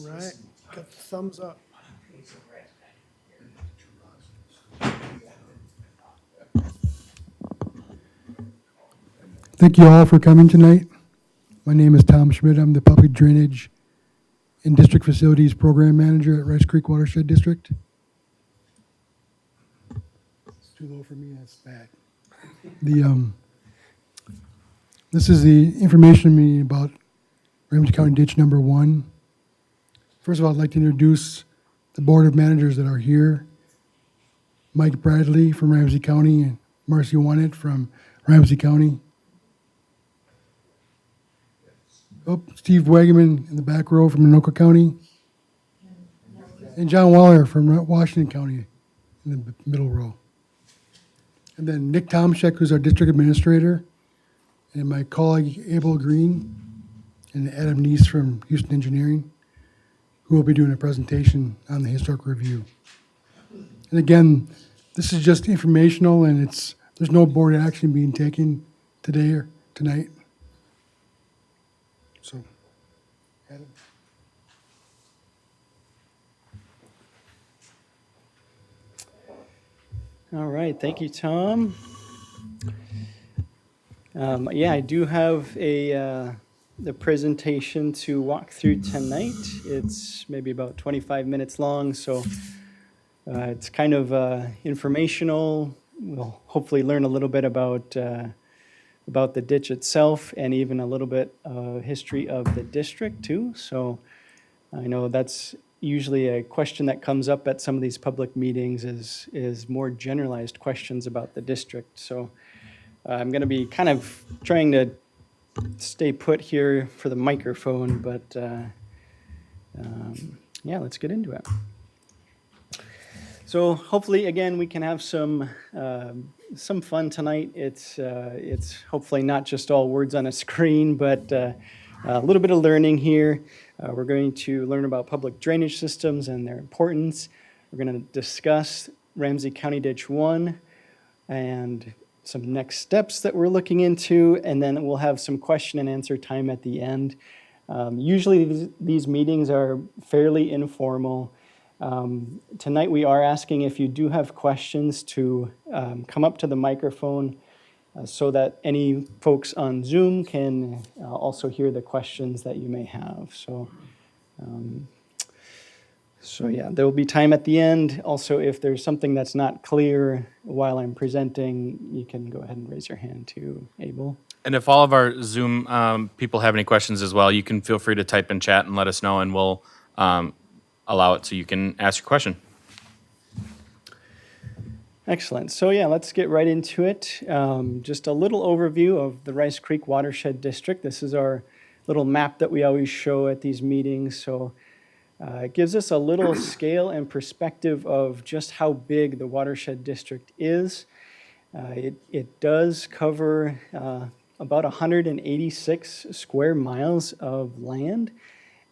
Right, got the thumbs up. Thank you all for coming tonight. My name is Tom Schmidt. I'm the Public Drainage and District Facilities Program Manager at Rice Creek Watershed District. It's too low for me, that's bad. This is the information meeting about Ramsey County Ditch number 1. First of all, I'd like to introduce the Board of Managers that are here. Mike Bradley from Ramsey County and Marcy Wannett from Ramsey County. Oh, Steve Wagaman in the back row from Anoka County. And John Waller from Washington County in the middle row. And then Nick Tomczyk, who's our district administrator. And my colleague Abel Green and Adam Neese from Houston Engineering, who will be doing a presentation on the historic review. And again, this is just informational and there's no board action being taken today or tonight. So, Adam. All right, thank you, Tom. Yeah, I do have the presentation to walk through tonight. It's maybe about 25 minutes long, so it's kind of informational. We'll hopefully learn a little bit about the ditch itself and even a little bit of history of the district too. So I know that's usually a question that comes up at some of these public meetings is more generalized questions about the district. So I'm going to be kind of trying to stay put here for the microphone, but yeah, let's get into it. So hopefully, again, we can have some fun tonight. It's hopefully not just all words on a screen, but a little bit of learning here. We're going to learn about public drainage systems and their importance. We're going to discuss Ramsey County Ditch 1 and some next steps that we're looking into, and then we'll have some question and answer time at the end. Usually these meetings are fairly informal. Tonight we are asking if you do have questions to come up to the microphone so that any folks on Zoom can also hear the questions that you may have. So yeah, there will be time at the end. Also, if there's something that's not clear while I'm presenting, you can go ahead and raise your hand too, Abel. And if all of our Zoom people have any questions as well, you can feel free to type in chat and let us know, and we'll allow it so you can ask your question. Excellent. So yeah, let's get right into it. Just a little overview of the Rice Creek Watershed District. This is our little map that we always show at these meetings. So it gives us a little scale and perspective of just how big the Watershed District is. It does cover about 186 square miles of land,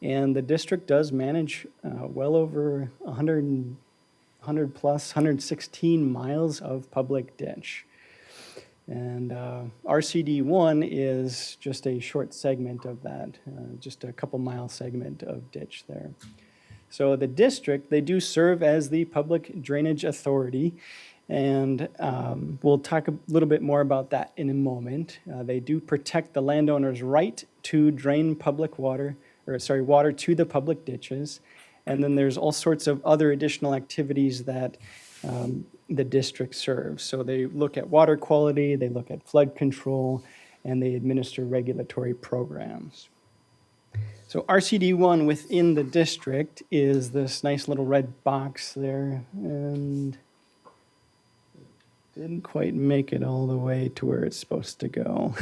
and the district does manage well over 100 plus, 116 miles of public ditch. And RCD1 is just a short segment of that, just a couple mile segment of ditch there. So the district, they do serve as the public drainage authority, and we'll talk a little bit more about that in a moment. They do protect the landowner's right to drain public water to the public ditches. And then there's all sorts of other additional activities that the district serves. So they look at water quality, they look at flood control, and they administer regulatory programs. So RCD1 within the district is this nice little red box there, and didn't quite make it all the way to where it's supposed to go.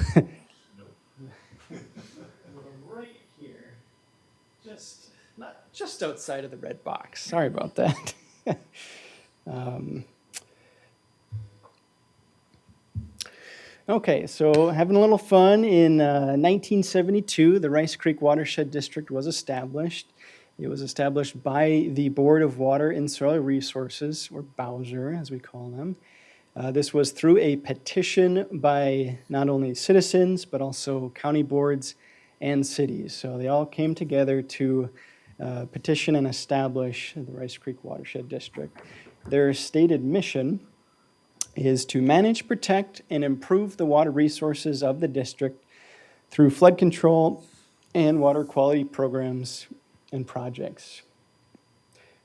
Right here, just outside of the red box. Sorry about that. Okay, so having a little fun. In 1972, the Rice Creek Watershed District was established. It was established by the Board of Water and Soil Resources, or Bowser, as we call them. This was through a petition by not only citizens, but also county boards and cities. So they all came together to petition and establish the Rice Creek Watershed District. Their stated mission is to manage, protect, and improve the water resources of the district through flood control and water quality programs and projects.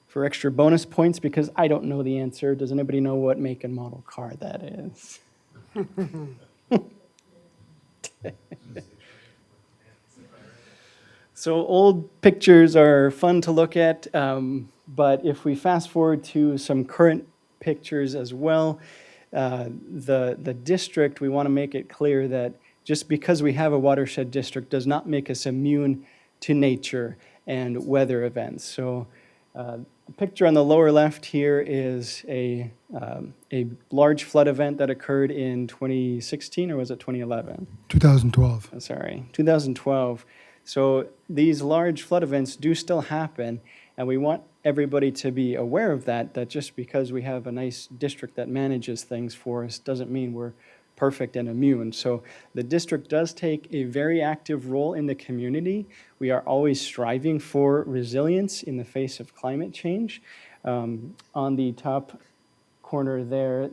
For extra bonus points, because I don't know the answer, does anybody know what make and model car that is? So old pictures are fun to look at, but if we fast forward to some current pictures as well, the district, we want to make it clear that just because we have a watershed district does not make us immune to nature and weather events. So the picture on the lower left here is a large flood event that occurred in 2016, or was it 2011? 2012. Sorry, 2012. So these large flood events do still happen, and we want everybody to be aware of that just because we have a nice district that manages things for us doesn't mean we're perfect and immune. So the district does take a very active role in the community. We are always striving for resilience in the face of climate change. On the top corner there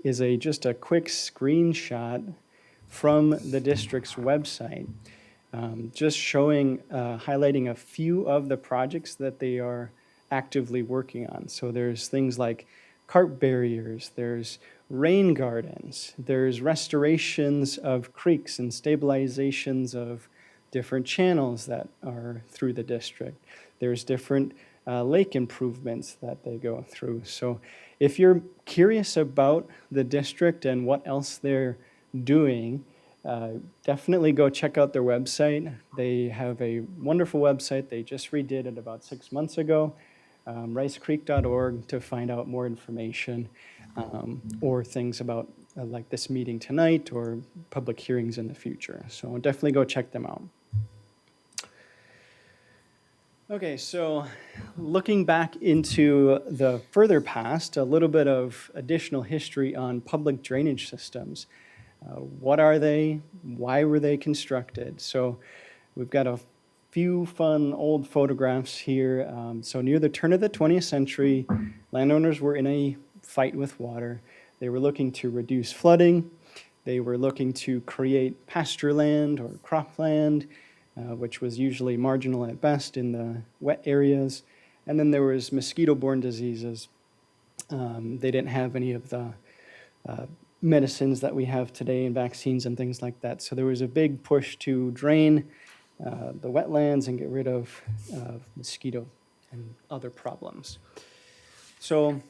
is just a quick screenshot from the district's website. Just showing, highlighting a few of the projects that they are actively working on. So there's things like carp barriers, there's rain gardens, there's restorations of creeks and stabilizations of different channels that are through the district. There's different lake improvements that they go through. So if you're curious about the district and what else they're doing, definitely go check out their website. They have a wonderful website. They just redid it about 6 months ago, ricecreek.org, to find out more information or things about like this meeting tonight or public hearings in the future. So definitely go check them out. Okay, so looking back into the further past, a little bit of additional history on public drainage systems. What are they? Why were they constructed? So we've got a few fun old photographs here. So near the turn of the 20th century, landowners were in a fight with water. They were looking to reduce flooding. They were looking to create pasture land or cropland, which was usually marginal at best in the wet areas. And then there was mosquito-borne diseases. They didn't have any of the medicines that we have today and vaccines and things like that. So there was a big push to drain the wetlands and get rid of mosquito and other problems. So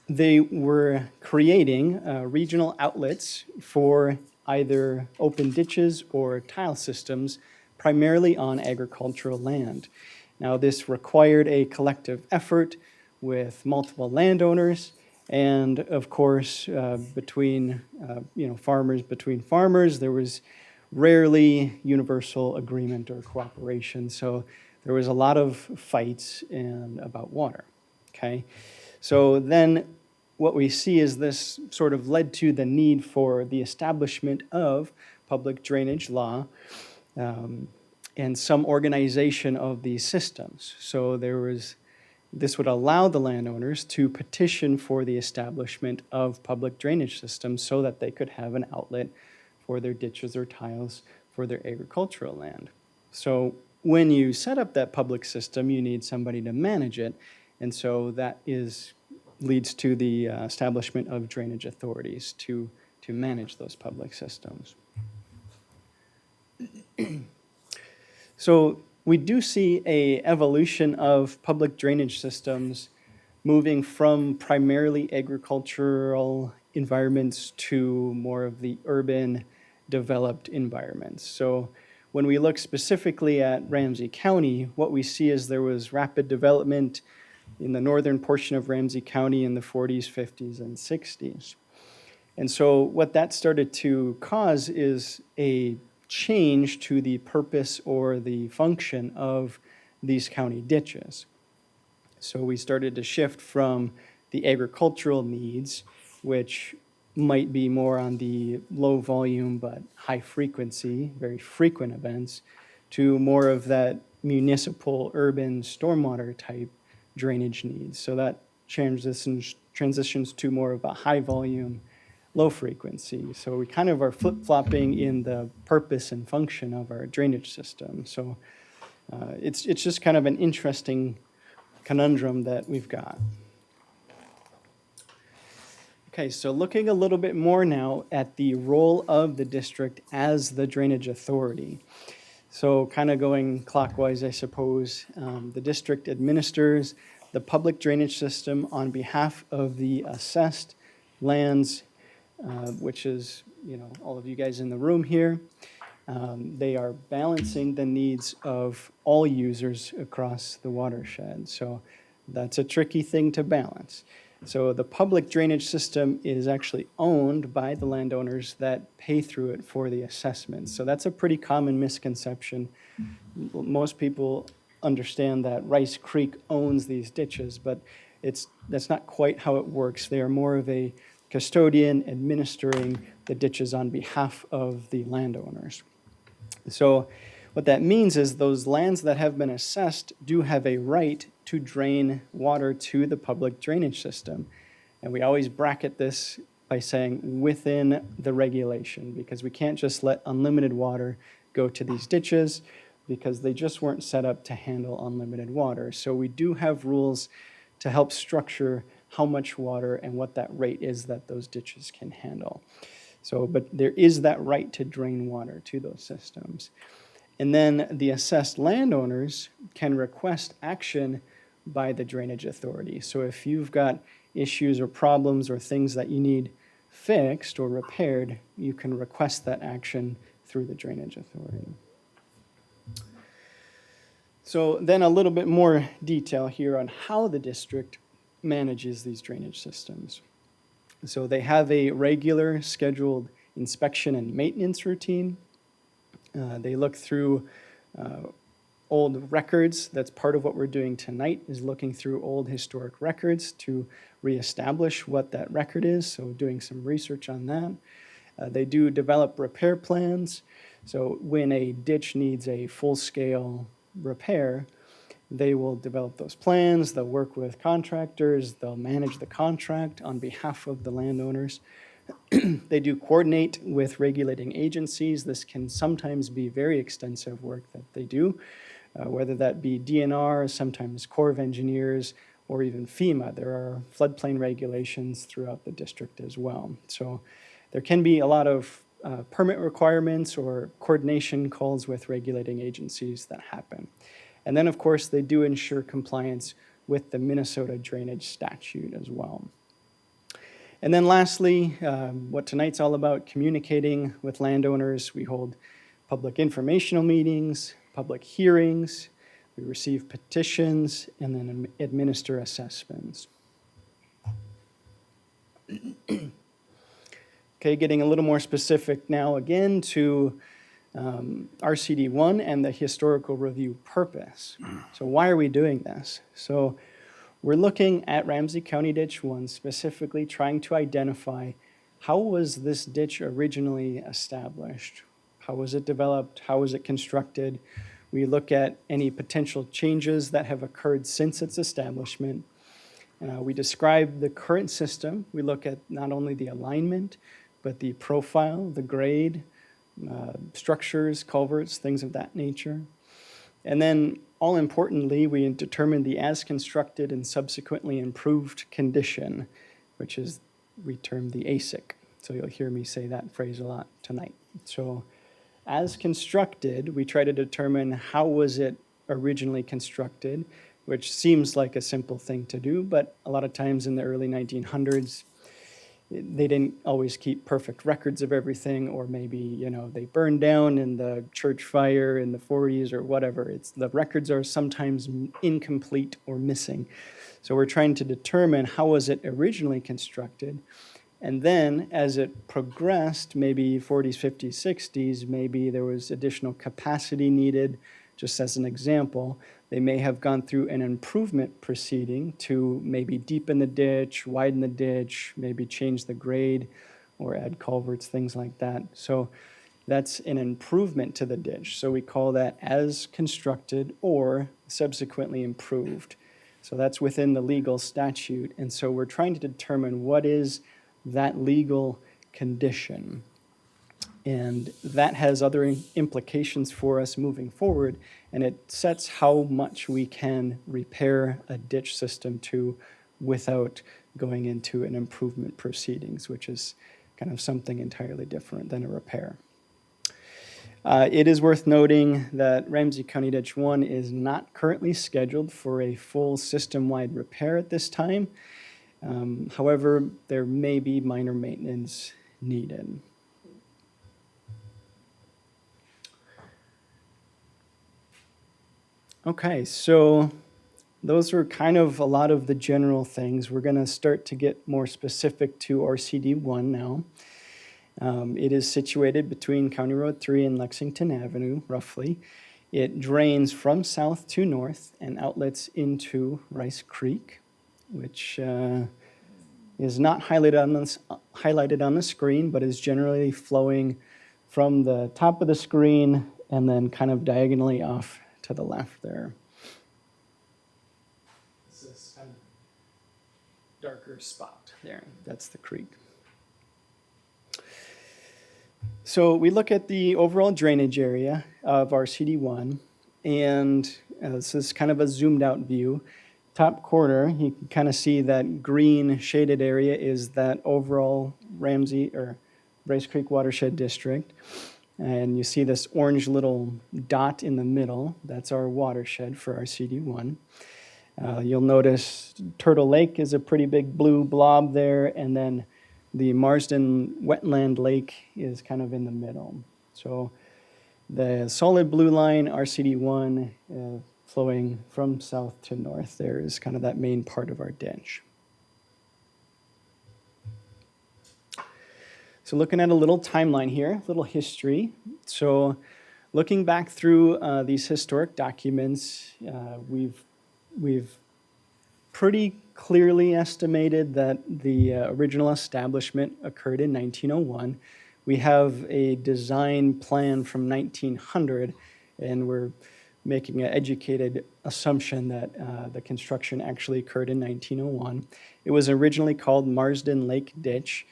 they were creating regional outlets for either open ditches or tile systems, primarily on agricultural land. Now, this required a collective effort with multiple landowners, and of course, between farmers, there was rarely universal agreement or cooperation. So there was a lot of fights about water. Okay, so then what we see is this sort of led to the need for the establishment of public drainage law and some organization of these systems. So this would allow the landowners to petition for the establishment of public drainage systems so that they could have an outlet for their ditches or tiles for their agricultural land. So when you set up that public system, you need somebody to manage it. And so that leads to the establishment of drainage authorities to manage those public systems. So we do see an evolution of public drainage systems moving from primarily agricultural environments to more of the urban developed environments. So when we look specifically at Ramsey County, what we see is there was rapid development in the northern portion of Ramsey County in the 40s, 50s, and 60s. And so what that started to cause is a change to the purpose or the function of these county ditches. So we started to shift from the agricultural needs, which might be more on the low volume but high frequency, very frequent events, to more of that municipal, urban, stormwater type drainage needs. So that transitions to more of a high volume, low frequency. So we kind of are flip-flopping in the purpose and function of our drainage system. So it's just kind of an interesting conundrum that we've got. Okay, so looking a little bit more now at the role of the district as the drainage authority. So kind of going clockwise, I suppose, the district administers the public drainage system on behalf of the assessed lands, which is, all of you guys in the room here. They are balancing the needs of all users across the watershed. So that's a tricky thing to balance. So the public drainage system is actually owned by the landowners that pay through it for the assessment. So that's a pretty common misconception. Most people understand that Rice Creek owns these ditches, but that's not quite how it works. They are more of a custodian administering the ditches on behalf of the landowners. So what that means is those lands that have been assessed do have a right to drain water to the public drainage system. And we always bracket this by saying within the regulation, because we can't just let unlimited water go to these ditches because they just weren't set up to handle unlimited water. So we do have rules to help structure how much water and what that rate is that those ditches can handle. So, but there is that right to drain water to those systems. And then the assessed landowners can request action by the drainage authority. So if you've got issues or problems or things that you need fixed or repaired, you can request that action through the drainage authority. So then a little bit more detail here on how the district manages these drainage systems. So they have a regular scheduled inspection and maintenance routine. They look through old records. That's part of what we're doing tonight, is looking through old historic records to reestablish what that record is, so doing some research on that. They do develop repair plans. So when a ditch needs a full-scale repair, they will develop those plans, they'll work with contractors, they'll manage the contract on behalf of the landowners. They do coordinate with regulating agencies. This can sometimes be very extensive work that they do, whether that be DNR, sometimes Corps of Engineers, or even FEMA. There are floodplain regulations throughout the district as well. So there can be a lot of permit requirements or coordination calls with regulating agencies that happen. And then, of course, they do ensure compliance with the Minnesota drainage statute as well. And then lastly, what tonight's all about, communicating with landowners. We hold public informational meetings, public hearings, we receive petitions, and then administer assessments. Okay, getting a little more specific now again to RCD1 and the historical review purpose. So why are we doing this? So we're looking at Ramsey County Ditch 1, specifically trying to identify how was this ditch originally established? How was it developed? How was it constructed? We look at any potential changes that have occurred since its establishment. We describe the current system. We look at not only the alignment, but the profile, the grade, structures, culverts, things of that nature. And then, all importantly, we determine the as constructed and subsequently improved condition, which is, we term the ASIC. So you'll hear me say that phrase a lot tonight. So as constructed, we try to determine how was it originally constructed, which seems like a simple thing to do, but a lot of times in the early 1900s, they didn't always keep perfect records of everything, or maybe, they burned down in the church fire in the 40s or whatever. The records are sometimes incomplete or missing. So we're trying to determine how was it originally constructed. And then as it progressed, maybe 40s, 50s, 60s, maybe there was additional capacity needed. Just as an example, they may have gone through an improvement proceeding to maybe deepen the ditch, widen the ditch, maybe change the grade or add culverts, things like that. So that's an improvement to the ditch. So we call that as constructed or subsequently improved. So that's within the legal statute. And so we're trying to determine what is that legal condition. And that has other implications for us moving forward, and it sets how much we can repair a ditch system to without going into an improvement proceedings, which is kind of something entirely different than a repair. It is worth noting that Ramsey County Ditch 1 is not currently scheduled for a full system-wide repair at this time. However, there may be minor maintenance needed. Okay, so those are kind of a lot of the general things. We're going to start to get more specific to RCD1 now. It is situated between County Road 3 and Lexington Avenue, roughly. It drains from south to north and outlets into Rice Creek, which is not highlighted on the screen, but is generally flowing from the top of the screen and then kind of diagonally off to the left there. This is kind of darker spot there. That's the creek. So we look at the overall drainage area of RCD1, and this is kind of a zoomed out view. Top corner, you can kind of see that green shaded area is that overall Ramsey or Rice Creek Watershed District. And you see this orange little dot in the middle. That's our watershed for RCD1. You'll notice Turtle Lake is a pretty big blue blob there, and then the Marsden Wetland Lake is kind of in the middle. So the solid blue line, RCD1, flowing from south to north there is kind of that main part of our ditch. So looking at a little timeline here, a little history. So looking back through these historic documents, we've pretty clearly estimated that the original establishment occurred in 1901. We have a design plan from 1900, and we're making an educated assumption that the construction actually occurred in 1901. It was originally called Marsden Lake Ditch.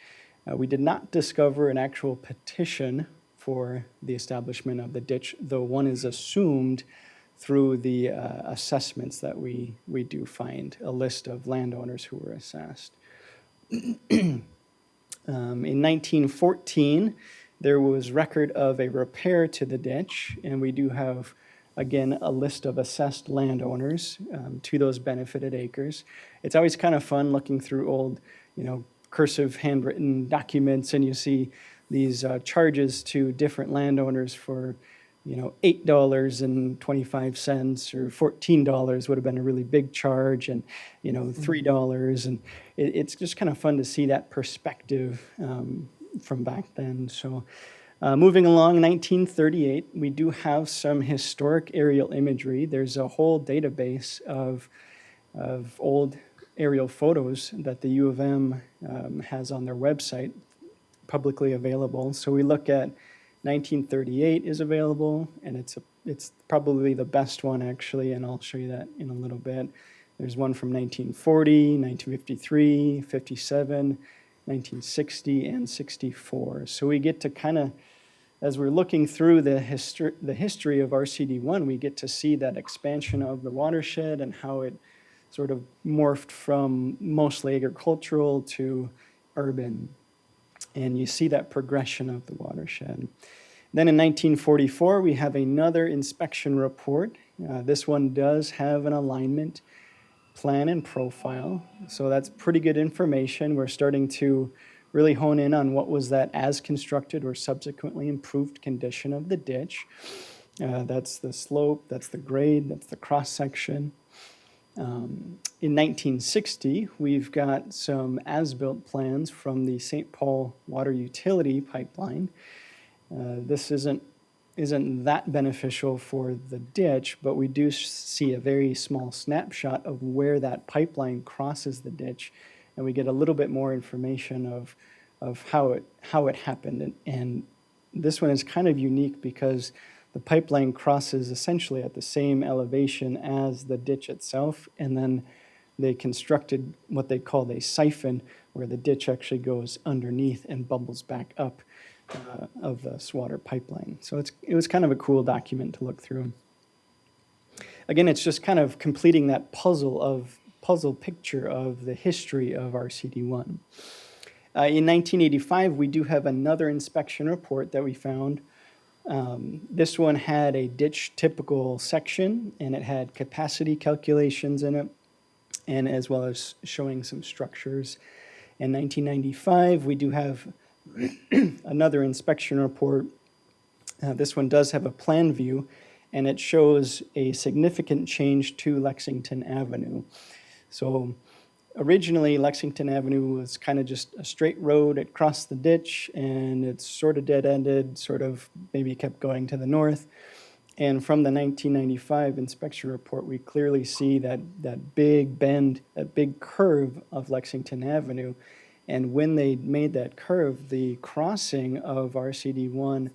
We did not discover an actual petition for the establishment of the ditch, though one is assumed through the assessments that we do find, a list of landowners who were assessed. In 1914, there was record of a repair to the ditch, and we do have, again, a list of assessed landowners to those benefited acres. It's always kind of fun looking through old, cursive handwritten documents, and you see these charges to different landowners for, $8.25 or $14 would have been a really big charge, and $3, and it's just kind of fun to see that perspective from back then. So moving along, 1938, we do have some historic aerial imagery. There's a whole database of old aerial photos that the U of M has on their website, publicly available. So we look at 1938 is available, and it's probably the best one actually, and I'll show you that in a little bit. There's one from 1940, 1953, 57, 1960, and 64. So we get to kind of, as we're looking through the history of RCD1, we get to see that expansion of the watershed and how it sort of morphed from mostly agricultural to urban. And you see that progression of the watershed. Then in 1944, we have another inspection report. This one does have an alignment plan and profile, so that's pretty good information. We're starting to really hone in on what was that as constructed or subsequently improved condition of the ditch. That's the slope, that's the grade, that's the cross-section. In 1960, we've got some as-built plans from the St. Paul water utility pipeline. This isn't that beneficial for the ditch, but we do see a very small snapshot of where that pipeline crosses the ditch, and we get a little bit more information of how it happened. And this one is kind of unique because the pipeline crosses essentially at the same elevation as the ditch itself, and then they constructed what they called a siphon, where the ditch actually goes underneath and bubbles back up of the water pipeline. So it was kind of a cool document to look through. Again, it's just kind of completing that puzzle picture of the history of RCD1. In 1985, we do have another inspection report that we found. This one had a ditch typical section, and it had capacity calculations in it, and as well as showing some structures. In 1995, we do have another inspection report. This one does have a plan view, and it shows a significant change to Lexington Avenue. So originally, Lexington Avenue was kind of just a straight road. It crossed the ditch, and it's sort of dead-ended, sort of maybe kept going to the north. And from the 1995 inspection report, we clearly see that big bend, that big curve of Lexington Avenue. And when they made that curve, the crossing of RCD1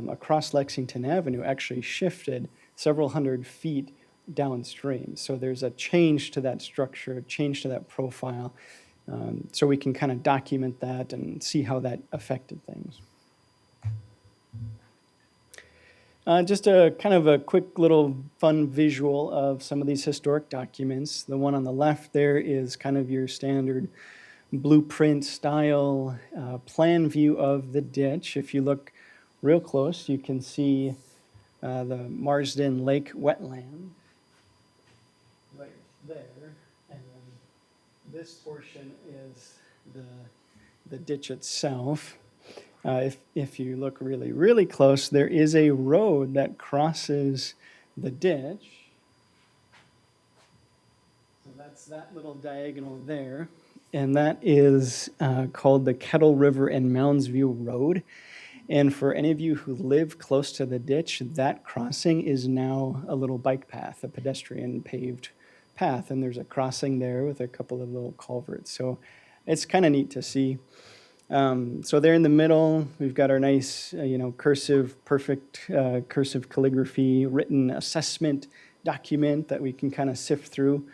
across Lexington Avenue actually shifted several hundred feet downstream. So there's a change to that structure, a change to that profile. So we can kind of document that and see how that affected things. Just a kind of a quick little fun visual of some of these historic documents. The one on the left there is kind of your standard blueprint style plan view of the ditch. If you look real close, you can see the Marsden Lake wetland right there. And then this portion is the ditch itself. If you look really, really close, there is a road that crosses the ditch. So that's that little diagonal there. And that is called the Kettle River and Mounds View Road. And for any of you who live close to the ditch, that crossing is now a little bike path, a pedestrian paved path. And there's a crossing there with a couple of little culverts. So it's kind of neat to see. So there in the middle, we've got our nice, cursive, perfect cursive calligraphy written assessment document that we can kind of sift through.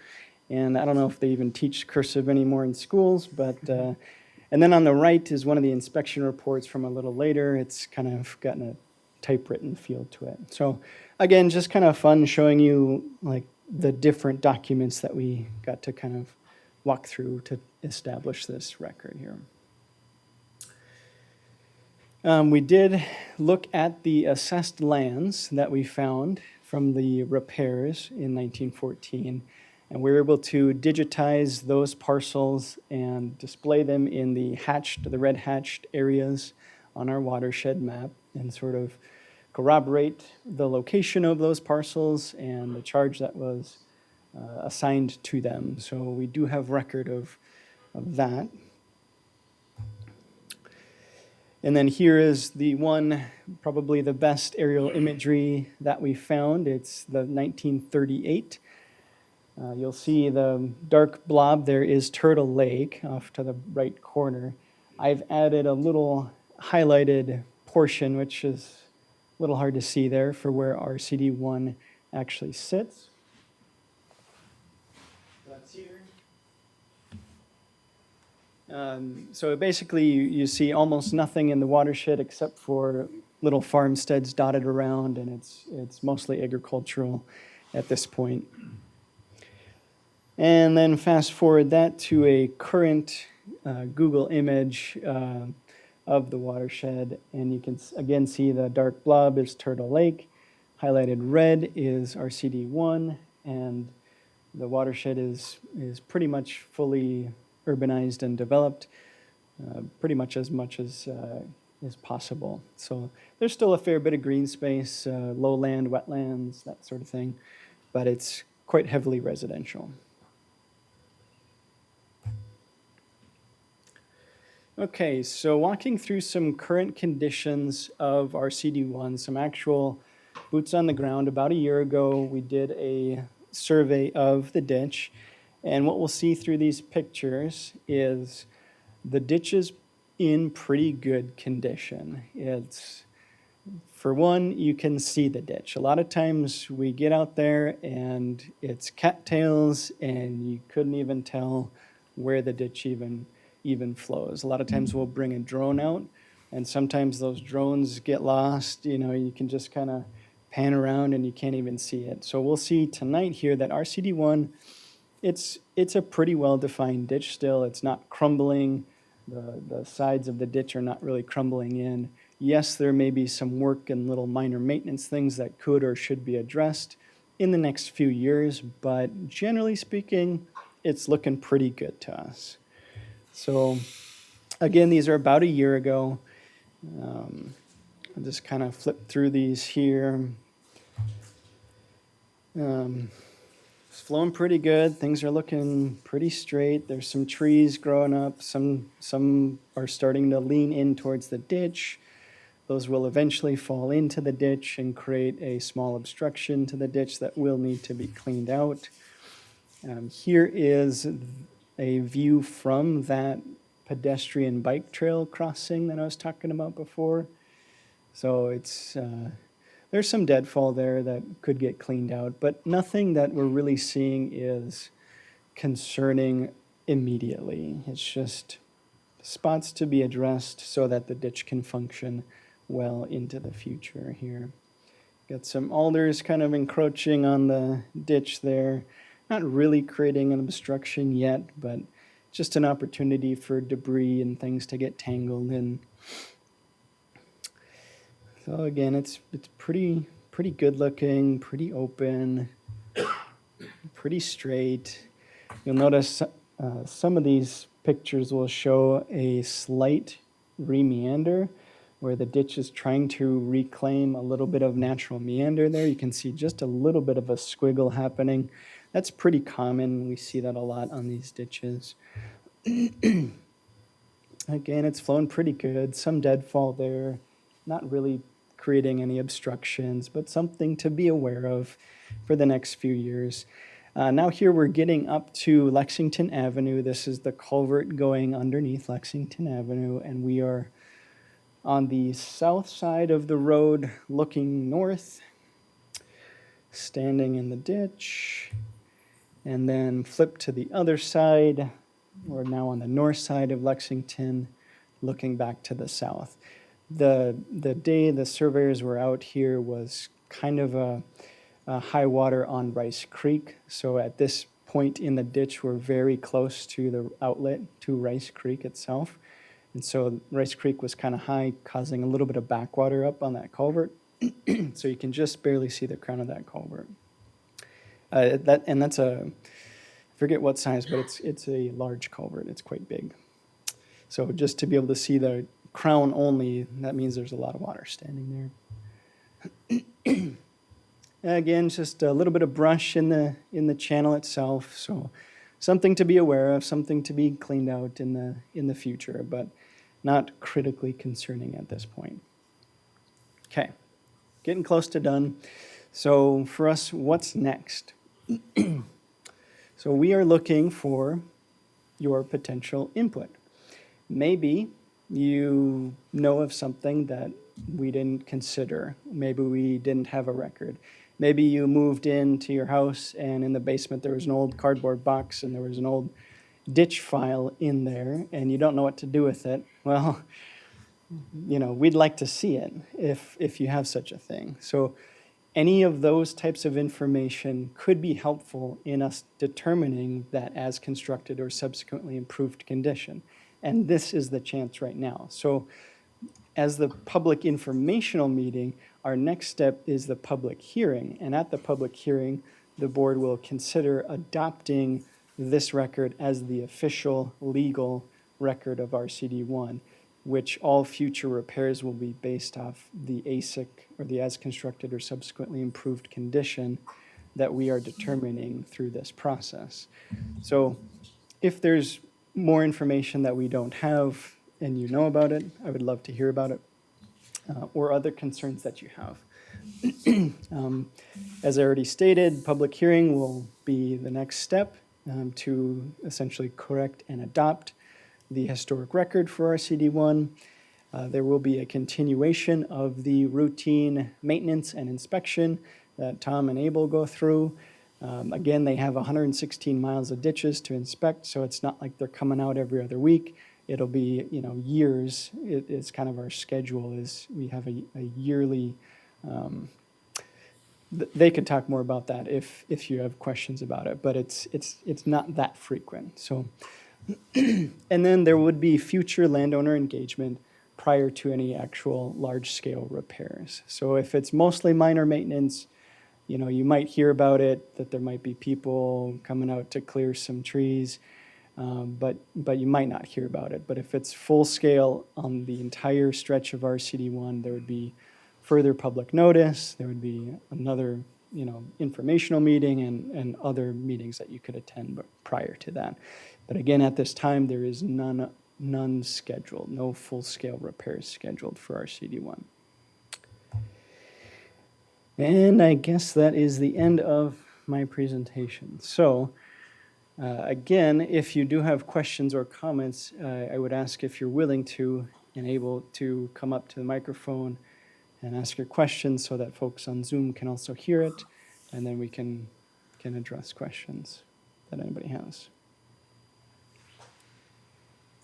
And I don't know if they even teach cursive anymore in schools, but, and then on the right is one of the inspection reports from a little later. It's kind of gotten a typewritten feel to it. So again, just kind of fun showing you like the different documents that we got to kind of walk through to establish this record here. We did look at the assessed lands that we found from the repairs in 1914, and we were able to digitize those parcels and display them in the red hatched areas on our watershed map and sort of corroborate the location of those parcels and the charge that was assigned to them. So we do have record of that. And then here is the one, probably the best aerial imagery that we found. It's the 1938. You'll see the dark blob there is Turtle Lake off to the right corner. I've added a little highlighted portion, which is a little hard to see there, for where RCD1 actually sits. That's here. So basically, you see almost nothing in the watershed except for little farmsteads dotted around, and it's mostly agricultural at this point. And then fast forward that to a current Google image of the watershed, and you can again see the dark blob is Turtle Lake, highlighted red is RCD1, and the watershed is pretty much fully urbanized and developed, pretty much as possible. So there's still a fair bit of green space, lowland, wetlands, that sort of thing, but it's quite heavily residential. Okay, so walking through some current conditions of RCD1, some actual boots on the ground. About a year ago, we did a survey of the ditch. And what we'll see through these pictures is the ditch is in pretty good condition. It's, for one, you can see the ditch. A lot of times we get out there and it's cattails and you couldn't even tell where the ditch even flows. A lot of times we'll bring a drone out and sometimes those drones get lost. You know, you can just kind of pan around and you can't even see it. So we'll see tonight here that RCD1, it's a pretty well-defined ditch still. It's not crumbling. The sides of the ditch are not really crumbling in. Yes, there may be some work and little minor maintenance things that could or should be addressed in the next few years, but generally speaking, it's looking pretty good to us. So again, these are about a year ago. I'll just kind of flip through these here. It's flowing pretty good. Things are looking pretty straight. There's some trees growing up. Some are starting to lean in towards the ditch. Those will eventually fall into the ditch and create a small obstruction to the ditch that will need to be cleaned out. Here is a view from that pedestrian bike trail crossing that I was talking about before. So it's there's some deadfall there that could get cleaned out, but nothing that we're really seeing is concerning immediately. It's just spots to be addressed so that the ditch can function well into the future here. Got some alders kind of encroaching on the ditch there. Not really creating an obstruction yet, but just an opportunity for debris and things to get tangled in. So again, it's pretty good looking, pretty open, pretty straight. You'll notice some of these pictures will show a slight remeander where the ditch is trying to reclaim a little bit of natural meander there. You can see just a little bit of a squiggle happening. That's pretty common. We see that a lot on these ditches. Again, it's flowing pretty good. Some deadfall there, not really creating any obstructions, but something to be aware of for the next few years. Now here we're getting up to Lexington Avenue. This is the culvert going underneath Lexington Avenue, and we are on the south side of the road looking north, standing in the ditch, and then flip to the other side. We're now on the north side of Lexington, looking back to the south. The day the surveyors were out here was kind of a high water on Rice Creek. So at this point in the ditch, we're very close to the outlet to Rice Creek itself. And so Rice Creek was kind of high, causing a little bit of backwater up on that culvert. So you can just barely see the crown of that culvert. That's a, I forget what size, but it's a large culvert. It's quite big. So just to be able to see the crown only, that means there's a lot of water standing there. Again, just a little bit of brush in the channel itself. So something to be aware of, something to be cleaned out in the future, but not critically concerning at this point. Okay, getting close to done. So for us, what's next? So we are looking for your potential input. Maybe you know of something that we didn't consider. Maybe we didn't have a record. Maybe you moved into your house and in the basement there was an old cardboard box and there was an old ditch file in there and you don't know what to do with it. Well, you know, we'd like to see it if you have such a thing. So any of those types of information could be helpful in us determining that as constructed or subsequently improved condition. And this is the chance right now. So as the public informational meeting, our next step is the public hearing. And at the public hearing, the board will consider adopting this record as the official legal record of RCD1, which all future repairs will be based off the ASIC or the as constructed or subsequently improved condition that we are determining through this process. So if there's more information that we don't have and you know about it, I would love to hear about it, or other concerns that you have. As I already stated, public hearing will be the next step to essentially correct and adopt the historic record for RCD1. There will be a continuation of the routine maintenance and inspection that Tom and Abel go through. Again, they have 116 miles of ditches to inspect, so it's not like they're coming out every other week. It'll be, years. It's kind of our schedule is we have a yearly, they could talk more about that if you have questions about it, but it's not that frequent. So, and then there would be future landowner engagement prior to any actual large-scale repairs. So if it's mostly minor maintenance, you might hear about it, that there might be people coming out to clear some trees, but you might not hear about it. But if it's full-scale on the entire stretch of RCD1, there would be further public notice, there would be another, informational meeting and other meetings that you could attend prior to that. But again, at this time, there is none scheduled, no full-scale repairs scheduled for RCD1. And I guess that is the end of my presentation. So again, if you do have questions or comments, I would ask if you're willing to and able to come up to the microphone and ask your questions so that folks on Zoom can also hear it, and then we can address questions that anybody has.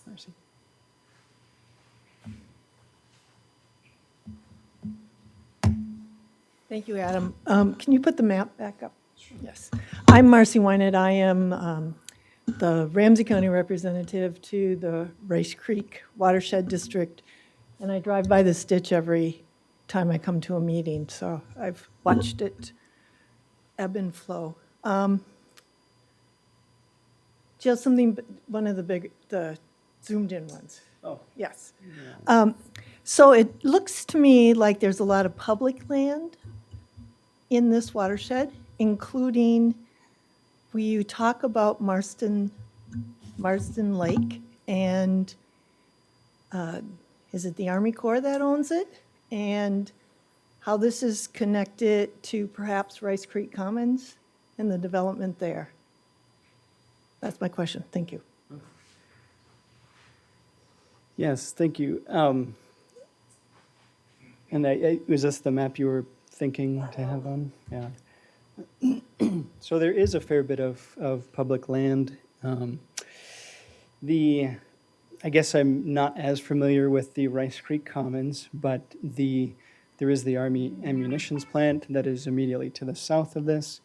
Mercy. Thank you, Adam. Can you put the map back up? Sure. Yes. I'm Marcy Wynett. I am the Ramsey County representative to the Rice Creek Watershed District, and I drive by this ditch every time I come to a meeting, so I've watched it ebb and flow. Just something, one of the zoomed in ones. Oh. Yes. So it looks to me like there's a lot of public land in this watershed, including, we talk about Marston Lake, and is it the Army Corps that owns it? And how this is connected to perhaps Rice Creek Commons and the development there. That's my question. Thank you. Yes, thank you. And was this the map you were thinking to have on? Yeah. So there is a fair bit of public land. I guess I'm not as familiar with the Rice Creek Commons, but there is the Army ammunitions plant that is immediately to the south of this.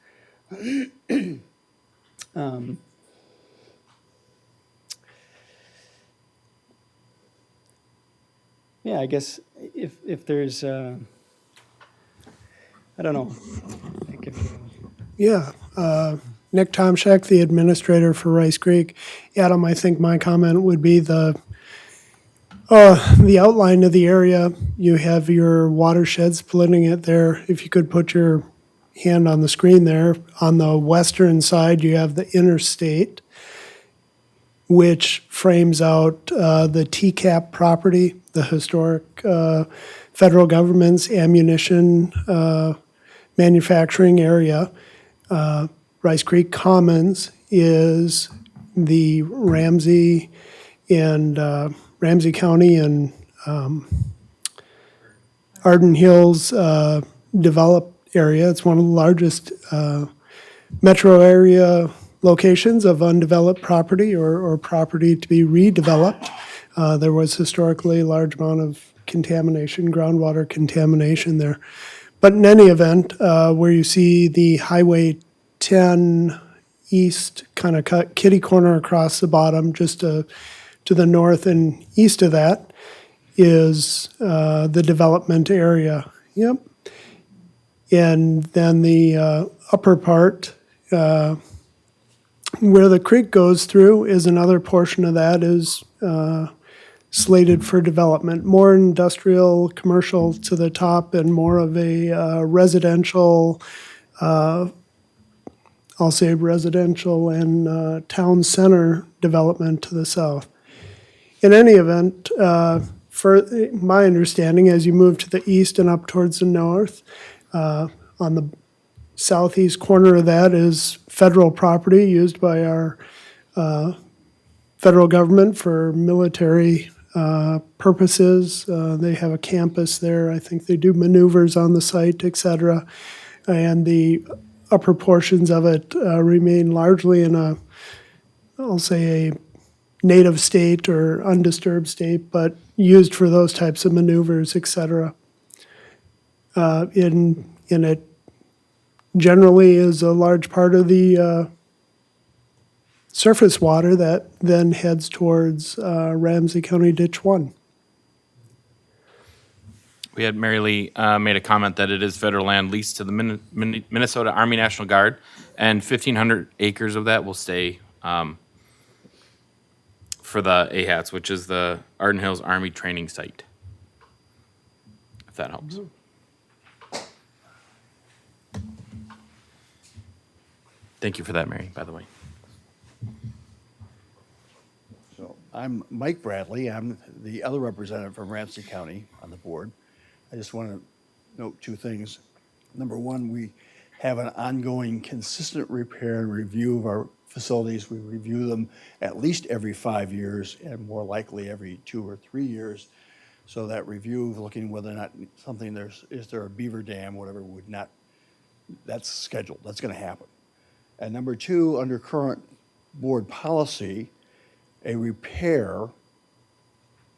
Yeah, I guess if there's, I don't know. Like Yeah. Nick Tomczak, the administrator for Rice Creek. Adam, I think my comment would be the outline of the area. You have your watershed splitting it there. If you could put your hand on the screen there. On the western side, you have the interstate, which frames out the TCAP property, the historic federal government's ammunition manufacturing area. Rice Creek Commons is the Ramsey County and Arden Hills developed area. It's one of the largest metro area locations of undeveloped property or property to be redeveloped. There was historically a large amount of contamination, groundwater contamination there. But in any event, where you see the Highway 10 east kind of cut kitty corner across the bottom, just to the north and east of that is the development area. Yep. And then the upper part, where the creek goes through, is another portion of that is slated for development. More industrial, commercial to the top, and more of a residential, I'll say residential and town center development to the south. In any event, for my understanding, as you move to the east and up towards the north, on the southeast corner of that is federal property used by our federal government for military purposes. They have a campus there. I think they do maneuvers on the site, et cetera. And the upper portions of it remain largely in I'll say a native state or undisturbed state, but used for those types of maneuvers, et cetera. In it generally is a large part of the surface water that then heads towards Ramsey County Ditch 1. We had Mary Lee made a comment that it is federal land leased to the Minnesota Army National Guard, and 1,500 acres of that will stay for the AHATS, which is the Arden Hills Army Training Site, if that helps. Thank you for that, Mary, by the way. So I'm Mike Bradley. I'm the other representative from Ramsey County on the board. I just want to note two things. Number one, we have an ongoing consistent repair and review of our facilities. We review them at least every 5 years and more likely every 2 or 3 years. So that review of looking whether or not something is there a beaver dam, whatever, would not, that's scheduled, that's going to happen. And number two, under current board policy, a repair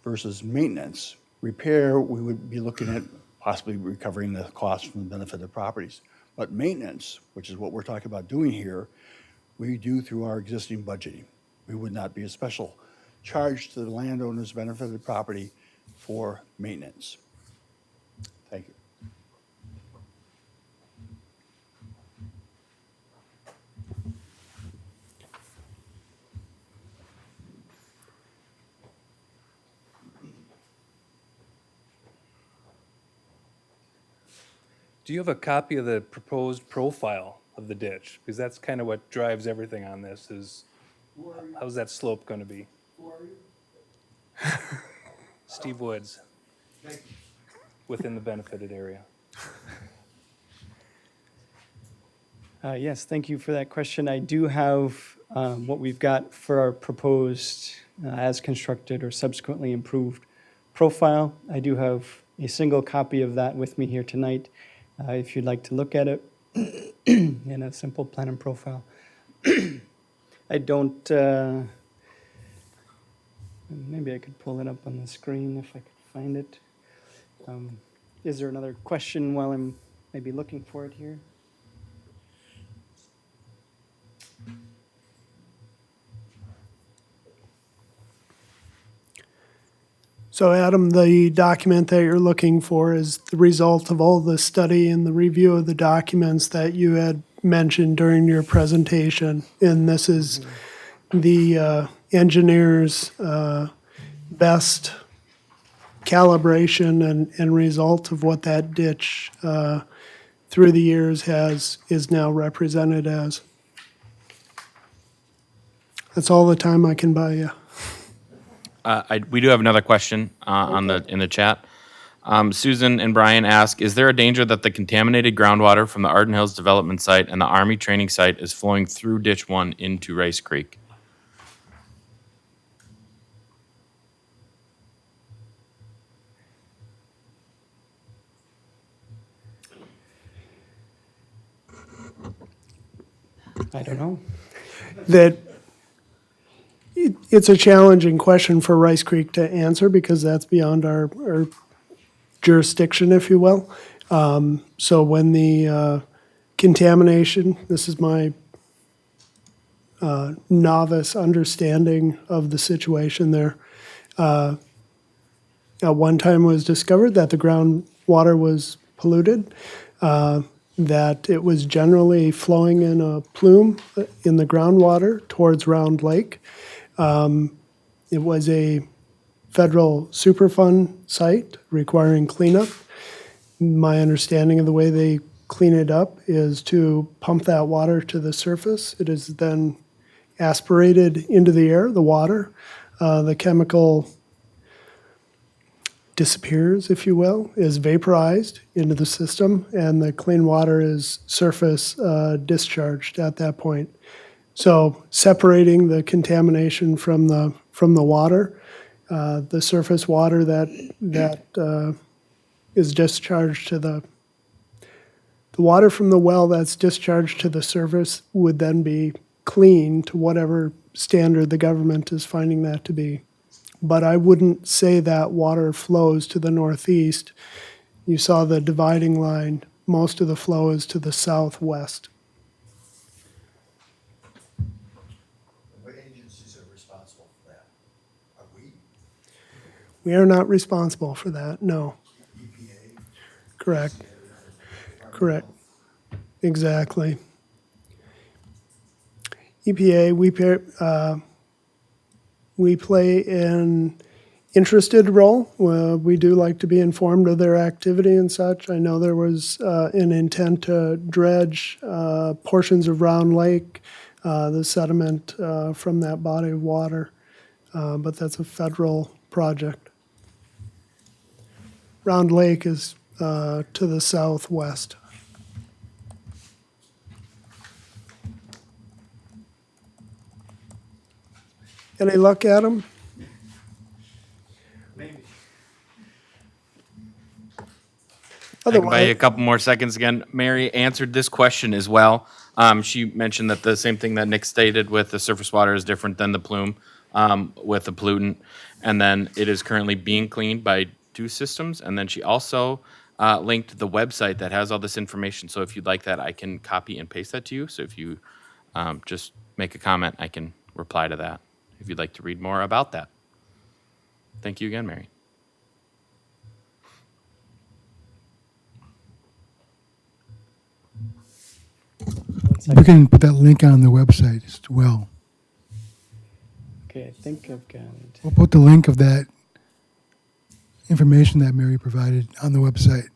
versus maintenance. Repair, we would be looking at possibly recovering the cost from the benefit of properties. But maintenance, which is what we're talking about doing here, we do through our existing budgeting. We would not be a special charge to the landowner's benefited property for maintenance. Thank you. Do you have a copy of the proposed profile of the ditch? Because that's kind of what drives everything on this is, how's that slope going to be? Steve Woods, within the benefited area. Yes, thank you for that question. I do have what we've got for our proposed as constructed or subsequently improved profile. I do have a single copy of that with me here tonight. If you'd like to look at it in a simple plan and profile. I don't, maybe I could pull it up on the screen if I could find it. Is there another question while I'm maybe looking for it here? So Adam, the document that you're looking for is the result of all the study and the review of the documents that you had mentioned during your presentation. And this is the engineer's best calibration and result of what that ditch through the years is now represented as. That's all the time I can buy you. We do have another question in the chat. Susan and Brian ask, is there a danger that the contaminated groundwater from the Arden Hills development site and the Army training site is flowing through Ditch 1 into Rice Creek? I don't know. That it's a challenging question for Rice Creek to answer because that's beyond our jurisdiction, if you will. So when the contamination, this is my novice understanding of the situation there. At one time was discovered that the groundwater was polluted, that it was generally flowing in a plume in the groundwater towards Round Lake. It was a federal Superfund site requiring cleanup. My understanding of the way they clean it up is to pump that water to the surface. It is then aspirated into the air, the water. The chemical disappears, if you will, is vaporized into the system, and the clean water is surface discharged at that point. So separating the contamination from the water, the surface water that is discharged to the water from the well that's discharged to the surface would then be clean to whatever standard the government is finding that to be. But I wouldn't say that water flows to the northeast. You saw the dividing line. Most of the flow is to the southwest. What agencies are responsible for that? Are we, We are not responsible for that, no. EPA? Correct. Correct. Exactly. EPA, we play an interested role. We do like to be informed of their activity and such. I know there was an intent to dredge portions of Round Lake, the sediment from that body of water, but that's a federal project. Round Lake is to the southwest. Any luck, Adam? I can buy you a Otherwise, couple more seconds again. Mary answered this question as well. She mentioned that the same thing that Nick stated with the surface water is different than the plume with the pollutant. And then it is currently being cleaned by 2 systems. And then she also linked the website that has all this information. So if you'd like that, I can copy and paste that to you. So if you just make a comment, I can reply to that if you'd like to read more about that. Thank you again, Mary. You can put that link on the website as well. Okay, I think I've got it. We'll put the link of that information that Mary provided on the website.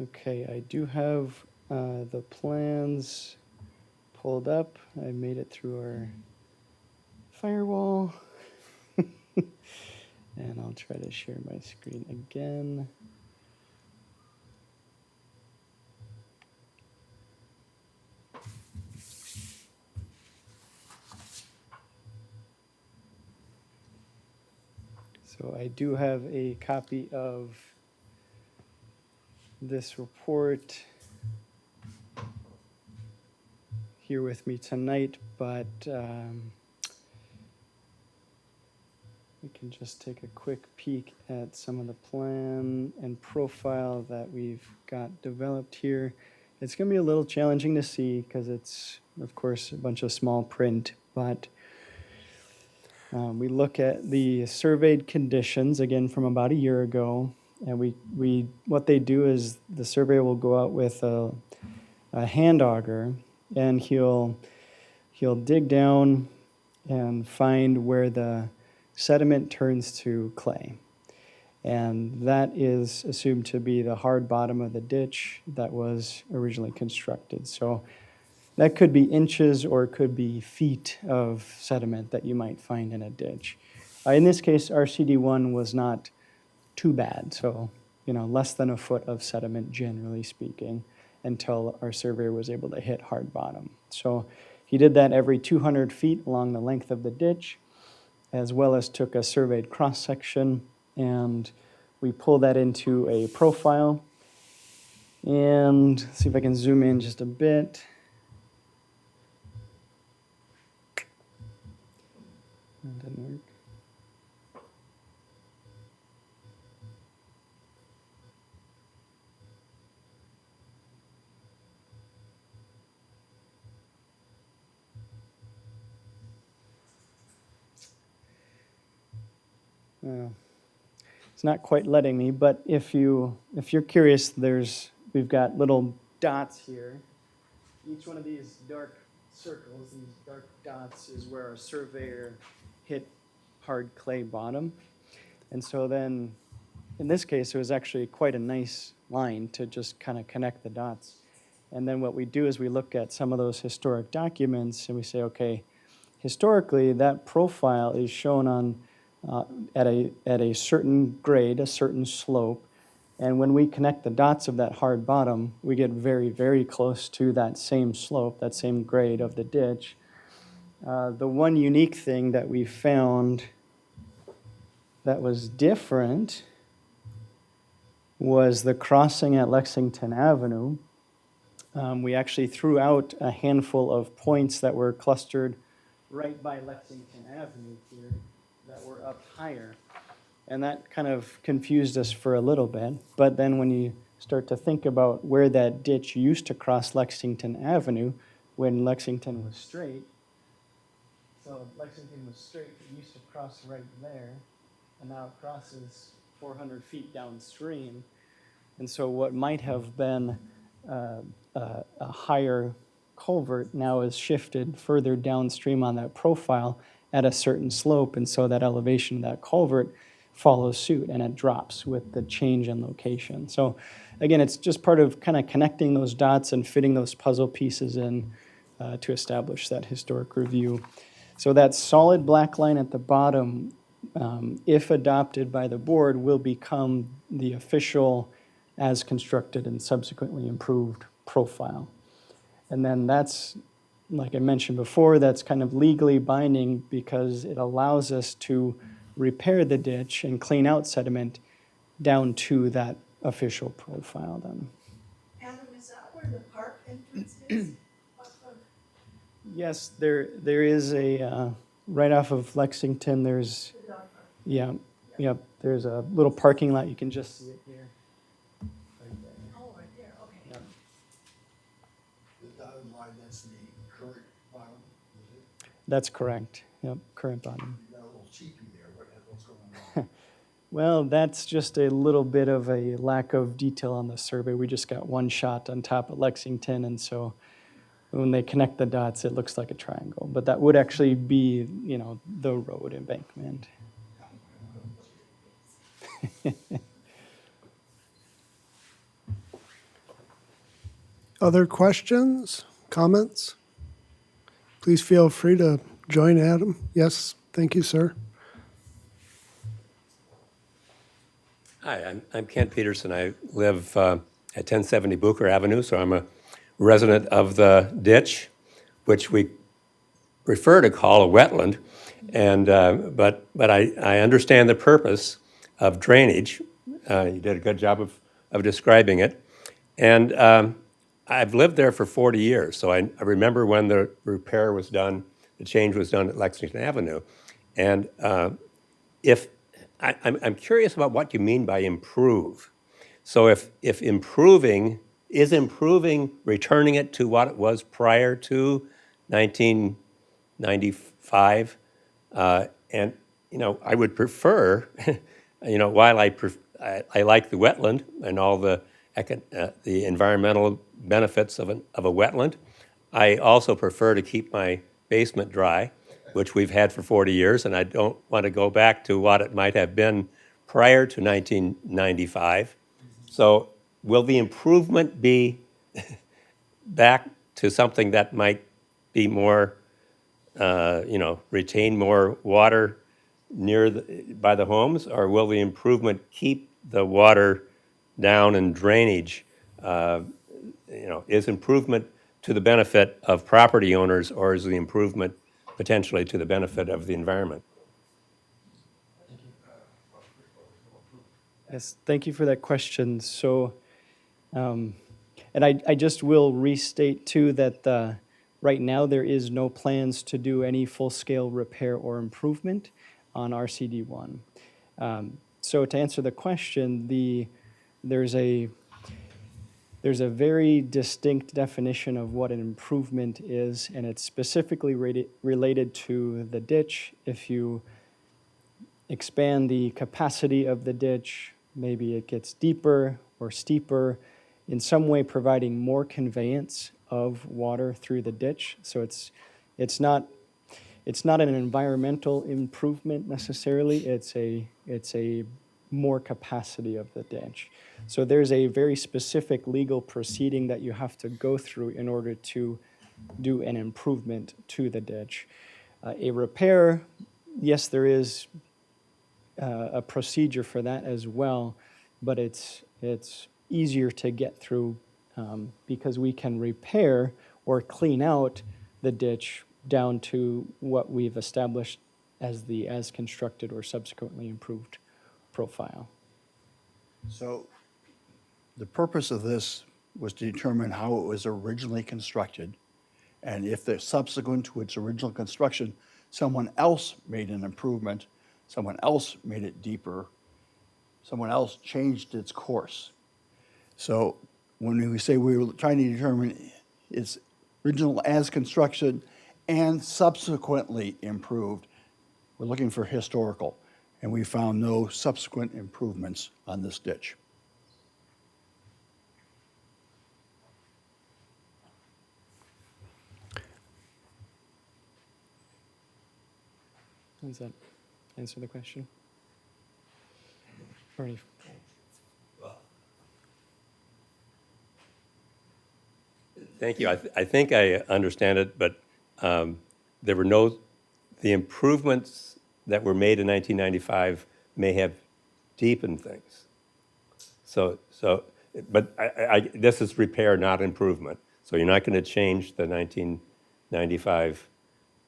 Okay, I do have the plans pulled up. I made it through our firewall. And I'll try to share my screen again. So I do have a copy of this report here with me tonight, but we can just take a quick peek at some of the plan and profile that we've got developed here. It's going to be a little challenging to see because it's, of course, a bunch of small print, but we look at the surveyed conditions, again, from about a year ago, and what they do is the surveyor will go out with a hand auger, and he'll dig down and find where the sediment turns to clay. And that is assumed to be the hard bottom of the ditch that was originally constructed. So that could be inches or it could be feet of sediment that you might find in a ditch. In this case, RCD1 was not too bad. So, less than a foot of sediment, generally speaking, until our surveyor was able to hit hard bottom. So he did that every 200 feet along the length of the ditch, as well as took a surveyed cross-section, and we pull that into a profile. And see if I can zoom in just a bit. That didn't work. It's not quite letting me, but if you're curious, we've got little dots here. Each one of these dark circles, these dark dots, is where our surveyor hit hard clay bottom. And so then, in this case, it was actually quite a nice line to just kind of connect the dots. And then what we do is we look at some of those historic documents and we say, okay, historically, that profile is shown on at a certain grade, a certain slope, And when we connect the dots of that hard bottom, we get very, very close to that same slope, that same grade of the ditch. The one unique thing that we found that was different was the crossing at Lexington Avenue. We actually threw out a handful of points that were clustered right by Lexington Avenue here that were up higher. And that kind of confused us for a little bit. But then when you start to think about where that ditch used to cross Lexington Avenue when Lexington was straight, so Lexington was straight, it used to cross right there, and now it crosses 400 feet downstream. And so what might have been a higher culvert now is shifted further downstream on that profile at a certain slope, and so that elevation of that culvert follows suit and it drops with the change in location. So again, it's just part of kind of connecting those dots and fitting those puzzle pieces in to establish that historic review. So that solid black line at the bottom, if adopted by the board, will become the official as constructed and subsequently improved profile. And then that's, like I mentioned before, that's kind of legally binding because it allows us to repair the ditch and clean out sediment down to that official profile then. Adam, is that where the park entrance is? Yes, there is a, right off of Lexington, there's, yeah, there's a little parking lot, you can just see it here. Right there. Oh, right there, okay. Yeah. The dotted line, that's the current bottom, is it? That's correct, yep, current bottom. You got a little cheapy there, what's going on? Well, that's just a little bit of a lack of detail on the survey. We just got one shot on top of Lexington, and so when they connect the dots, it looks like a triangle. But that would actually be, you know, the road embankment. Other questions, comments? Please feel free to join Adam. Yes, thank you, sir. Hi, I'm Kent Peterson. I live at 1070 Booker Avenue, so I'm a resident of the ditch, which we prefer to call a wetland. And but I understand the purpose of drainage. You did a good job of describing it. And I've lived there for 40 years, so I remember when the repair was done, the change was done at Lexington Avenue. And I'm curious about what you mean by improve. So if improving, is improving returning it to what it was prior to 1995? And, you know, I would prefer, you know, while I like the wetland and all the environmental benefits of a wetland, I also prefer to keep my basement dry, which we've had for 40 years, and I don't want to go back to what it might have been prior to 1995. So will the improvement be back to something that might be more, you know, retain more water by the homes, or will the improvement keep the water down and drainage? You know, is improvement to the benefit of property owners, or is the improvement potentially to the benefit of the environment? Yes, thank you for that question. So, and I just will restate too that right now there is no plans to do any full-scale repair or improvement on RCD1. So to answer the question, there's a very distinct definition of what an improvement is, and it's specifically related to the ditch. If you expand the capacity of the ditch, maybe it gets deeper or steeper, in some way providing more conveyance of water through the ditch. So it's not an environmental improvement necessarily, it's a more capacity of the ditch. So there's a very specific legal proceeding that you have to go through in order to do an improvement to the ditch. A repair, yes, there is a procedure for that as well, but it's it's easier to get through because we can repair or clean out the ditch down to what we've established as the as constructed or subsequently improved profile. So the purpose of this was to determine how it was originally constructed, and if the subsequent to its original construction, someone else made an improvement, someone else made it deeper, someone else changed its course. So when we say we were trying to determine its original as construction and subsequently improved, we're looking for historical, and we found no subsequent improvements on this ditch. Does that answer the question? Or any- Thank you. I think I understand it, but there were the improvements that were made in 1995 may have deepened things. But this is repair, not improvement. So you're not going to change the 1995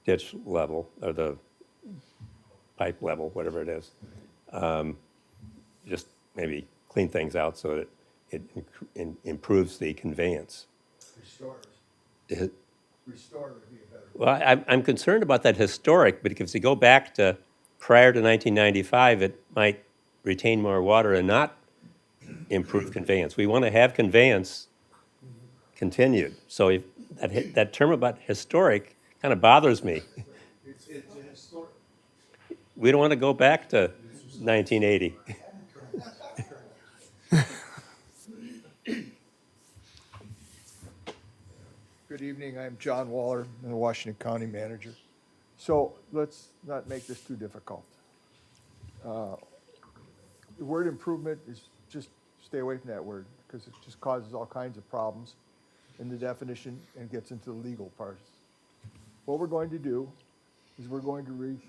ditch level or the pipe level, whatever it is. Just maybe clean things out so that it improves the conveyance. Restore would be a better. Well, I'm concerned about that historic, because if you go back to prior to 1995, it might retain more water and not improve conveyance. We want to have conveyance continued. So if that term about historic kind of bothers me. It's historic. We don't want to go back to 1980. Good evening, I'm John Waller, I'm the Washington County Manager. So let's not make this too difficult. The word improvement is just stay away from that word because it just causes all kinds of problems in the definition and gets into the legal parts. What we're going to do is we're going to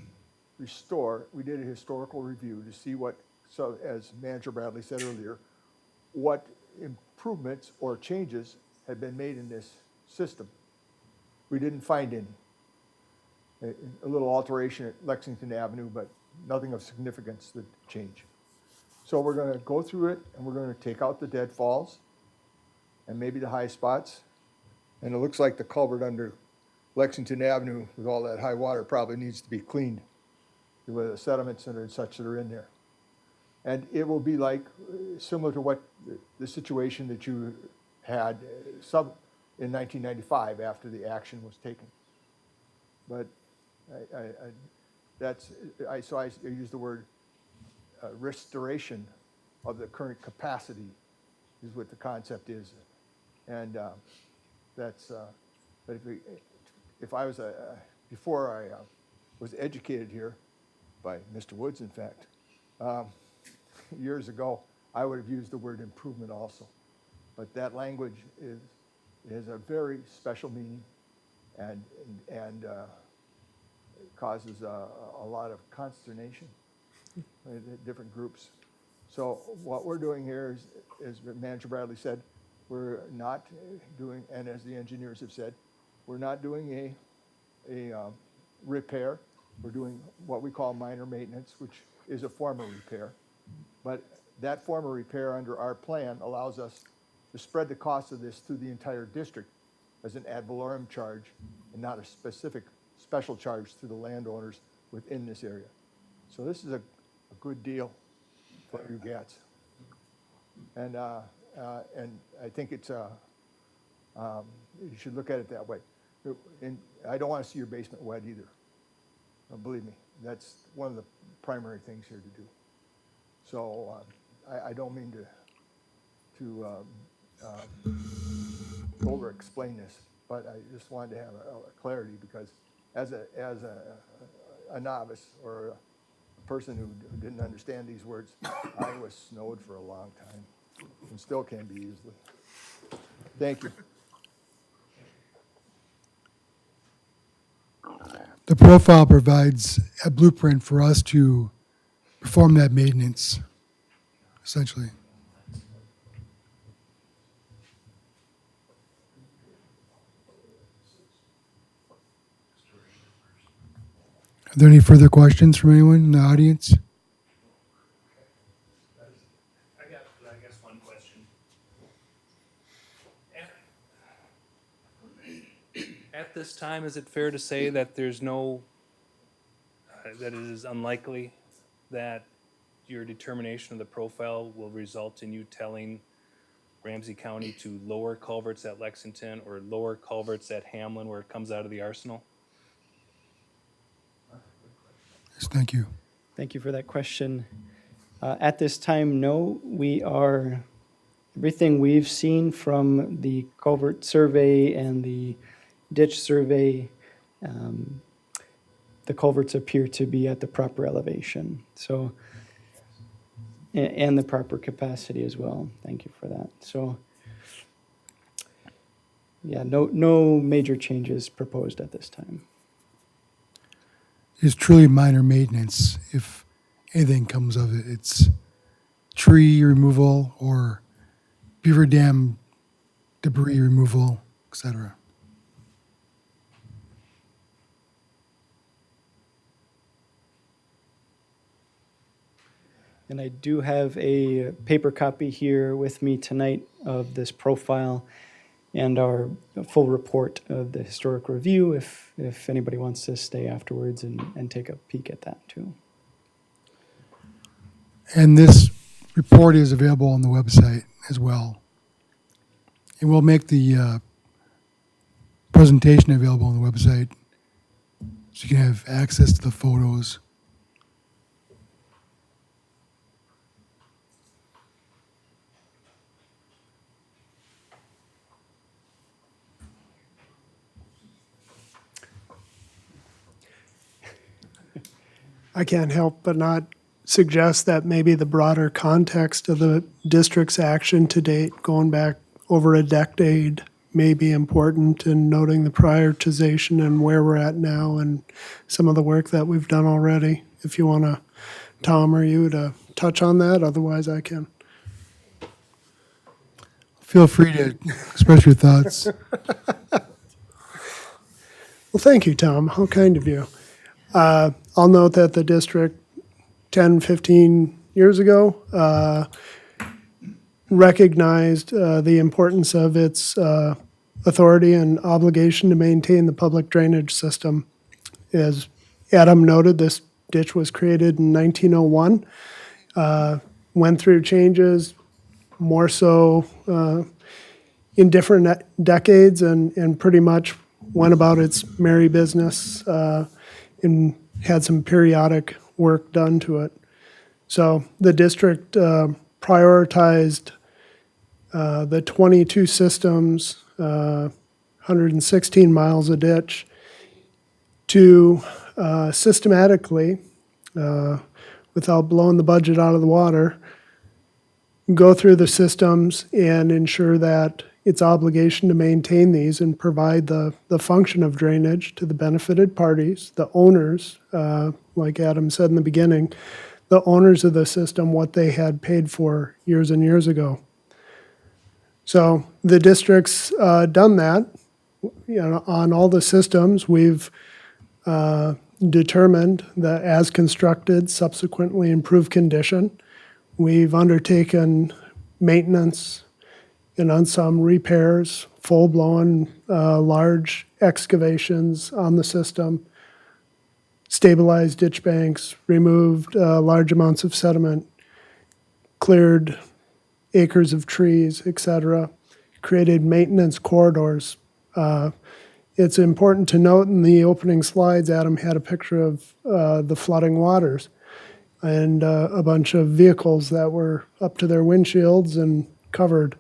restore, we did a historical review to see what, so as Manager Bradley said earlier, what improvements or changes had been made in this system. We didn't find any. A little alteration at Lexington Avenue, but nothing of significance that changed. So we're going to go through it and we're going to take out the deadfalls and maybe the high spots. And it looks like the culvert under Lexington Avenue with all that high water probably needs to be cleaned with the sediments and such that are in there. And it will be like similar to what the situation that you had in 1995 after the action was taken. But so I use the word restoration of the current capacity is what the concept is. And that's, but if I was before I was educated here by Mr. Woods, in fact, years ago, I would have used the word improvement also. But that language is a very special meaning and causes a lot of consternation in different groups. So what we're doing here is, as Manager Bradley said, we're not doing, and as the engineers have said, we're not doing a repair. We're doing what we call minor maintenance, which is a form of repair. But that form of repair under our plan allows us to spread the cost of this through the entire district as an ad valorem charge and not a specific special charge to the landowners within this area. So this is a good deal for you gats. And I think it's, you should look at it that way. And I don't want to see your basement wet either. Believe me, that's one of the primary things here to do. So I don't mean to over-explain this, but I just wanted to have a clarity because as a novice or a person who didn't understand these words, I was snowed for a long time and still can be easily. Thank you. The profile provides a blueprint for us to perform that maintenance, essentially. Are there any further questions from anyone in the audience? I guess one question. At this time, is it fair to say that there's no, that it is unlikely that your determination of the profile will result in you telling Ramsey County to lower culverts at Lexington or lower culverts at Hamlin where it comes out of the arsenal? Yes, thank you. Thank you for that question. At this time, no, everything we've seen from the culvert survey and the ditch survey, the culverts appear to be at the proper elevation. So, and the proper capacity as well. Thank you for that. So, yeah, no major changes proposed at this time. It's truly minor maintenance if anything comes of it. It's tree removal or beaver dam debris removal, etc. And I do have a paper copy here with me tonight of this profile and our full report of the historic review if anybody wants to stay afterwards and take a peek at that too. And this report is available on the website as well. And we'll make the presentation available on the website so you can have access to the photos. I can't help but not suggest that maybe the broader context of the district's action to date, going back over a decade, may be important in noting the prioritization and where we're at now and some of the work that we've done already. If you want to, Tom or you, to touch on that, otherwise I can. Feel free to express your thoughts. Well, thank you, Tom. How kind of you. I'll note that the district 10, 15 years ago recognized the importance of its authority and obligation to maintain the public drainage system. As Adam noted, this ditch was created in 1901, went through changes, more so in different decades, and pretty much went about its merry business and had some periodic work done to it. So the district prioritized the 22 systems, 116 miles of ditch, to systematically, without blowing the budget out of the water, go through the systems and ensure that its obligation to maintain these and provide the function of drainage to the benefited parties, the owners, like Adam said in the beginning, the owners of the system, what they had paid for years and years ago. So the district's done that. On all the systems, we've determined the as constructed, subsequently improved condition. We've undertaken maintenance and on some repairs, full-blown large excavations on the system, stabilized ditch banks, removed large amounts of sediment, cleared acres of trees, etc., created maintenance corridors. It's important to note in the opening slides, Adam had a picture of the flooding waters and a bunch of vehicles that were up to their windshields and covered.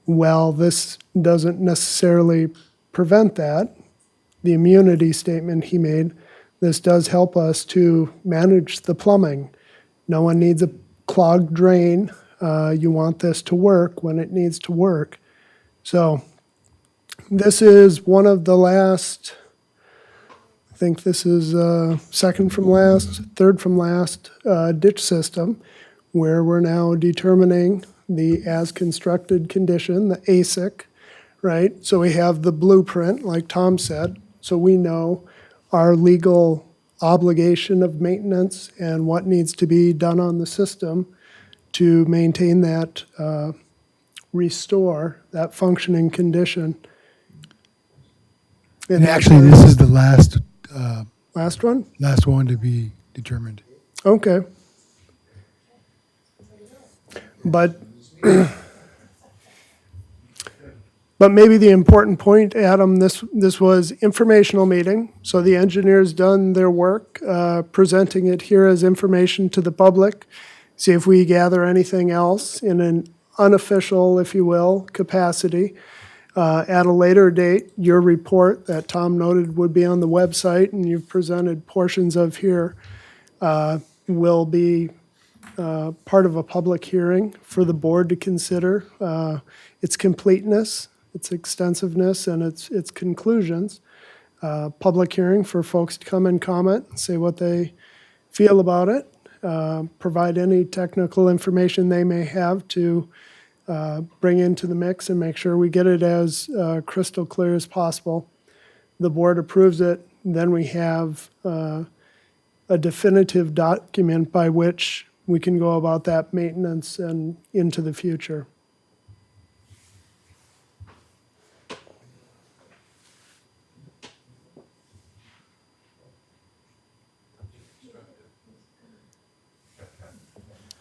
Well, this doesn't necessarily prevent that. The immunity statement he made, this does help us to manage the plumbing. No one needs a clogged drain. You want this to work when it needs to work. So this is one of the last, I think this is second from last, third from last ditch system where we're now determining the as constructed condition, the ASIC, right? So we have the blueprint, like Tom said, so we know our legal obligation of maintenance and what needs to be done on the system to maintain that, restore that functioning condition. And that actually, was- this is the last Last one? last one to be determined. Okay. But, but maybe the important point, Adam, this was informational meeting, so the engineer's done their work, presenting it here as information to the public. See if we gather anything else in an unofficial, if you will, capacity. At a later date, your report that Tom noted would be on the website and you've presented portions of here, will be part of a public hearing for the board to consider its completeness, its extensiveness, and its conclusions. Public hearing for folks to come and comment, say what they feel about it, provide any technical information they may have to bring into the mix and make sure we get it as crystal clear as possible. The board approves it, then we have a definitive document by which we can go about that maintenance and into the future.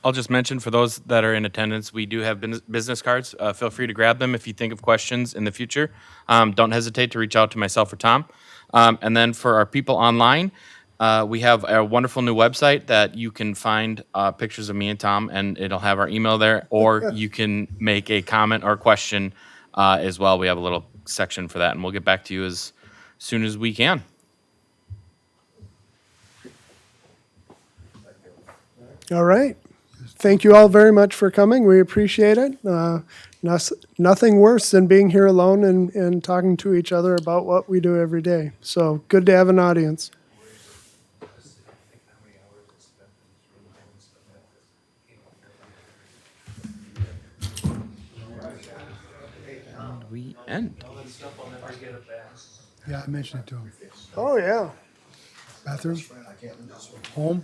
I'll just mention for those that are in attendance, we do have business cards. Feel free to grab them if you think of questions in the future. Don't hesitate to reach out to myself or Tom. And then for our people online, we have a wonderful new website that you can find pictures of me and Tom, and it'll have our email there, or you can make a comment or question as well. We have a little section for that, and we'll get back to you as soon as we can. All right. Thank you all very much for coming. We appreciate it. Nothing worse than being here alone and talking to each other about what we do every day. So good to have an audience. We end. Yeah, I mentioned it to him. Oh, yeah. Bathroom? Home?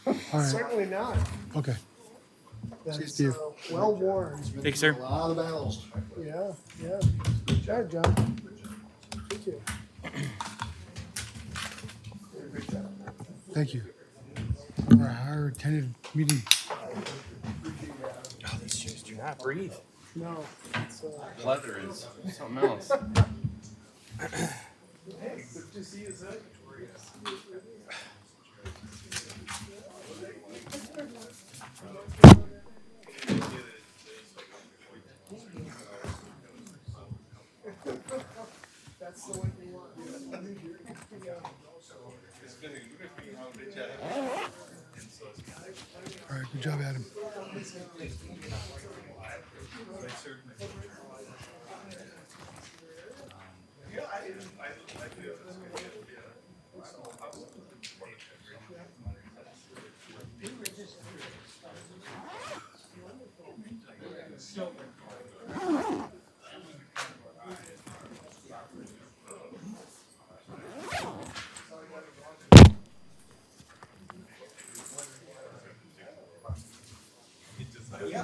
All right, Certainly not. okay. That's Steve. well worn. Thanks, sir. Yeah, yeah. Good job, John. Thank you. Thank you. For our attended meeting. Oh, these shoes do not breathe. No, it's, Leather is something else. All right, good job, Adam. yeah.